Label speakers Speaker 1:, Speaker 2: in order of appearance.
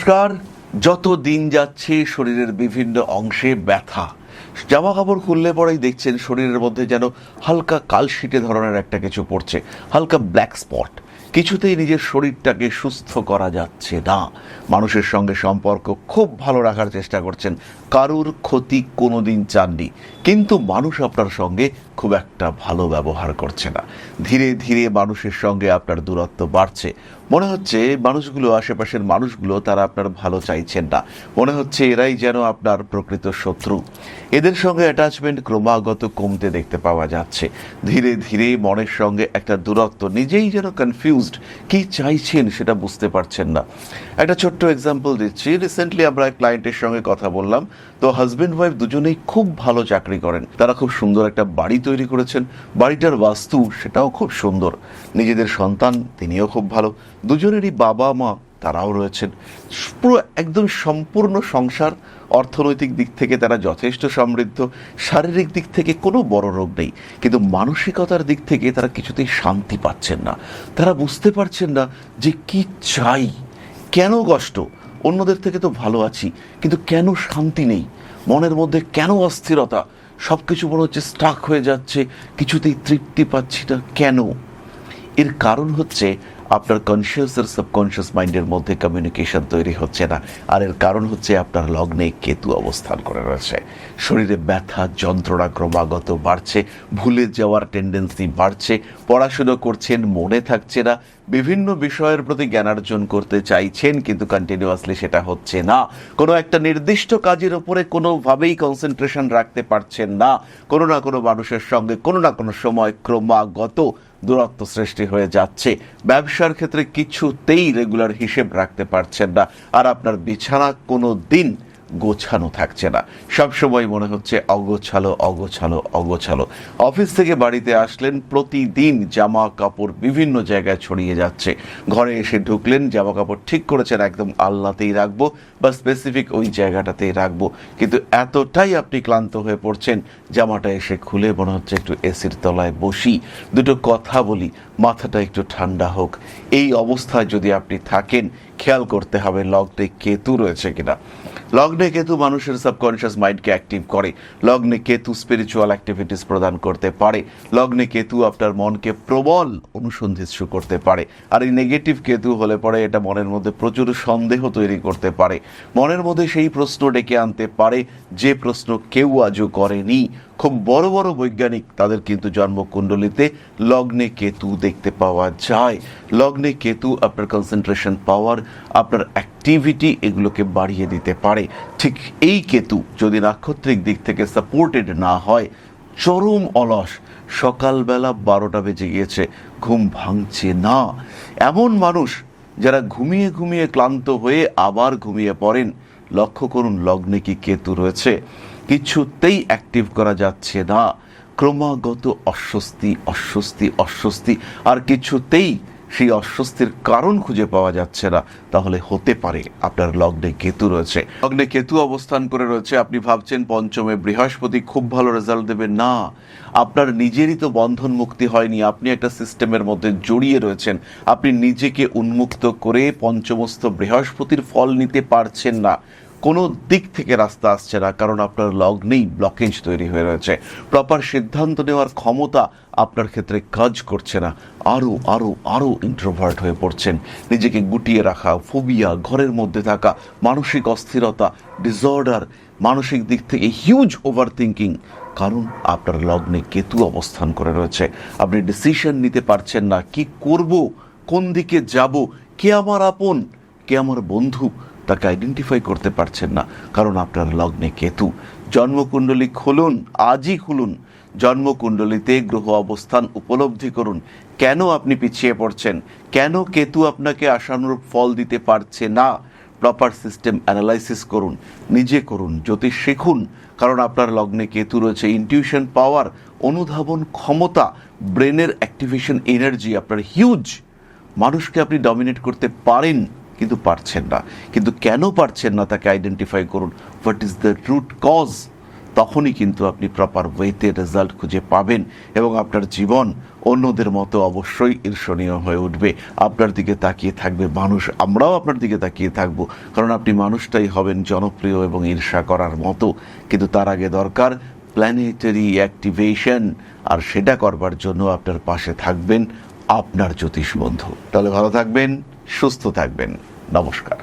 Speaker 1: নমস্কার। যত দিন যাচ্ছে শরীরের বিভিন্ন অংশে ব্যথা, জামা কাপড় খুললে পরেই দেখছেন শরীরের মধ্যে যেন হালকা কালশিটে ধরনের একটা কিছু পড়ছে, হালকা ব্ল্যাক স্পট। কিছুতেই নিজের শরীরটাকে সুস্থ করা যাচ্ছে না। মানুষের সঙ্গে সম্পর্ক খুব ভালো রাখার চেষ্টা করছেন, কারুর ক্ষতি কোনোদিন চাননি, কিন্তু মানুষ আপনার সঙ্গে খুব একটা ভালো ব্যবহার করছে না। ধীরে ধীরে মানুষের সঙ্গে আপনার দূরত্ব বাড়ছে। মনে হচ্ছে মানুষগুলো, আশেপাশের মানুষগুলো, তারা আপনার ভালো চাইছেন না। মনে হচ্ছে এরাই যেন আপনার প্রকৃত শত্রু। এদের সঙ্গে অ্যাটাচমেন্ট ক্রমাগত কমতে দেখতে পাওয়া যাচ্ছে। ধীরে ধীরে মনের সঙ্গে একটা দূরত্ব, নিজেই যেন কনফিউজড, কি চাইছেন সেটা বুঝতে পারছেন না। একটা ছোট্ট এক্সাম্পল দিচ্ছি। রিসেন্টলি আমরা ক্লায়েন্টের সঙ্গে কথা বললাম। তো হাজব্যান্ড ওয়াইফ দুজনেই খুব ভালো চাকরি করেন, তারা খুব সুন্দর একটা বাড়ি তৈরি করেছেন, বাড়িটার বাস্তু সেটাও খুব সুন্দর। নিজেদের সন্তান তিনিও খুব ভালো, দুজনেরই বাবা মা তারাও রয়েছেন। পুরো একদম সম্পূর্ণ সংসার। অর্থনৈতিক দিক থেকে তারা যথেষ্ট সমৃদ্ধ, শারীরিক দিক থেকে কোনো বড় রোগ নেই, কিন্তু মানসিকতার দিক থেকে তারা কিছুতেই শান্তি পাচ্ছেন না। তারা বুঝতে পারছেন না যে কি চাই, কেন কষ্ট। অন্যদের থেকে তো ভালো আছি, কিন্তু কেন শান্তি নেই, মনের মধ্যে কেন অস্থিরতা, সব কিছু মনে হচ্ছে স্টাক হয়ে যাচ্ছে, কিছুতেই তৃপ্তি পাচ্ছি না। কেন? এর কারণ হচ্ছে আপনার কনসিয়াস আর সাবকনসিয়াস মাইন্ডের মধ্যে কমিউনিকেশন তৈরি হচ্ছে না। আর এর কারণ হচ্ছে আপনার লগ্নে কেতু অবস্থান করে রয়েছে। শরীরে ব্যথা যন্ত্রণা ক্রমাগত বাড়ছে, ভুলে যাওয়ার টেন্ডেন্সি বাড়ছে, পড়াশুনো করছেন মনে থাকছে না, বিভিন্ন বিষয়ের প্রতি জ্ঞানার্জন করতে চাইছেন কিন্তু কন্টিনিউয়াসলি সেটা হচ্ছে না। কোনো একটা নির্দিষ্ট কাজের উপরে কোনোভাবেই কনসেন্ট্রেশন রাখতে পারছেন না। কোনো না কোনো মানুষের সঙ্গে কোনো না কোনো সময় ক্রমাগত দূরত্ব সৃষ্টি হয়ে যাচ্ছে। ব্যবসার ক্ষেত্রে কিছুতেই রেগুলার হিসেব রাখতে পারছেন না। আর আপনার বিছানা কোনো দিন গোছানো থাকছে না, সবসময় মনে হচ্ছে অগোছালো অগোছালো অগোছালো। অফিস থেকে বাড়িতে আসলেন, প্রতিদিন জামা কাপড় বিভিন্ন জায়গায় ছড়িয়ে যাচ্ছে। ঘরে এসে ঢুকলেন, জামা কাপড় ঠিক করেছেন একদম আলনাতেই রাখবো বা স্পেসিফিক ওই জায়গাটাতেই রাখবো, কিন্তু এতটাই আপনি ক্লান্ত হয়ে পড়ছেন, জামাটা এসে খুলে মনে হচ্ছে একটু এসির তলায় বসি, দুটো কথা বলি, মাথাটা একটু ঠান্ডা হোক। এই অবস্থায় যদি আপনি থাকেন, খেয়াল করতে হবে লগ্নে কেতু রয়েছে কিনা। লগ্নে কেতু মানুষের সাবকনশিয়াস মাইন্ডকে অ্যাক্টিভ করে। লগ্নে কেতু স্পিরিচুয়াল অ্যাক্টিভিটিস প্রদান করতে পারে। লগ্নে কেতু আপনার মনকে প্রবল অনুসন্ধিৎসু করতে পারে। আর এই নেগেটিভ কেতু হলে পরে এটা মনের মধ্যে প্রচুর সন্দেহ তৈরি করতে পারে। মনের মধ্যে সেই প্রশ্ন ডেকে আনতে পারে যে প্রশ্ন কেউ আজও করেনি। খুব বড় বড় বৈজ্ঞানিক, তাদের কিন্তু জন্মকুণ্ডলিতে লগ্নে কেতু দেখতে পাওয়া যায়। লগ্নে কেতু আপনার কনসেন্ট্রেশন পাওয়ার, আপনার অ্যাক্টিভিটি, এগুলোকে বাড়িয়ে দিতে পারে। ঠিক এই কেতু যদি নাক্ষত্রিক দিক থেকে সাপোর্টেড না হয়, চরম অলস, সকালবেলা 12টা বেজে গিয়েছে, ঘুম ভাঙছে না, এমন মানুষ যারা ঘুমিয়ে ঘুমিয়ে ক্লান্ত হয়ে আবার ঘুমিয়ে পড়েন, লক্ষ্য করুন লগ্নে কি কেতু রয়েছে। কিছুতেই অ্যাক্টিভ করা যাচ্ছে না, ক্রমাগত অস্বস্তি অস্বস্তি অস্বস্তি, আর কিছুতেই সেই অস্বস্তির কারণ খুঁজে পাওয়া যাচ্ছে না। তাহলে হতে পারে আপনার লগ্নে কেতু রয়েছে। লগ্নে কেতু অবস্থান করে রয়েছে, আপনি ভাবছেন পঞ্চমে বৃহস্পতি খুব ভালো রেজাল্ট দেবে। না, আপনার নিজেরই তো বন্ধন মুক্তি হয়নি, আপনি একটা সিস্টেমের মধ্যে জড়িয়ে রয়েছেন। আপনি নিজেকে উন্মুক্ত করে পঞ্চমস্থ বৃহস্পতির ফল নিতে পারছেন না। কোনো দিক থেকে রাস্তা আসছে না, কারণ আপনার লগ্নেই ব্লকেজ তৈরি হয়ে রয়েছে। প্রপার সিদ্ধান্ত নেওয়ার ক্ষমতা আপনার ক্ষেত্রে কাজ করছে না। আরও আরও আরও ইন্ট্রোভার্ট হয়ে পড়ছেন। নিজেকে গুটিয়ে রাখা, ফোবিয়া, ঘরের মধ্যে থাকা, মানসিক অস্থিরতা, ডিসঅর্ডার, মানসিক দিক থেকে হিউজ ওভার থিঙ্কিং, কারণ আপনার লগ্নে কেতু অবস্থান করে রয়েছে। আপনি ডিসিশন নিতে পারছেন না, কি করব, কোন দিকে যাব, কে আমার আপন, কে আমার বন্ধু, তাকে আইডেন্টিফাই করতে পারছেন না, কারণ আপনার লগ্নে কেতু। জন্মকুণ্ডলী খুলুন, আজই খুলুন। জন্মকুণ্ডলিতে গ্রহ অবস্থান উপলব্ধি করুন। কেন আপনি পিছিয়ে পড়ছেন, কেন কেতু আপনাকে আশানুরূপ ফল দিতে পারছে না। প্রপার সিস্টেম অ্যানালাইসিস করুন, নিজে করুন, জ্যোতিষ শিখুন, কারণ আপনার লগ্নে কেতু রয়েছে। ইনটিউশন পাওয়ার, অনুধাবন ক্ষমতা, ব্রেনের অ্যাক্টিভেশন এনার্জি আপনার হিউজ। মানুষকে আপনি ডমিনেট করতে পারেন, কিন্তু পারছেন না। কিন্তু কেন পারছেন না তাকে আইডেন্টিফাই করুন। What is the root cause, তখনই কিন্তু আপনি প্রপার ওয়েতে রেজাল্ট খুঁজে পাবেন এবং আপনার জীবন অন্যদের মতো অবশ্যই ঈর্ষণীয় হয়ে উঠবে। আপনার দিকে তাকিয়ে থাকবে মানুষ, আমরাও আপনার দিকে তাকিয়ে থাকবো, কারণ আপনি মানুষটাই হবেন জনপ্রিয় এবং ঈর্ষা করার মতো। কিন্তু তার আগে দরকার প্ল্যানেটারি অ্যাক্টিভেশন, আর সেটা করবার জন্য আপনার পাশে থাকবেন আপনার জ্যোতিষ বন্ধু। তাহলে ভালো থাকবেন, সুস্থ থাকবেন, নমস্কার।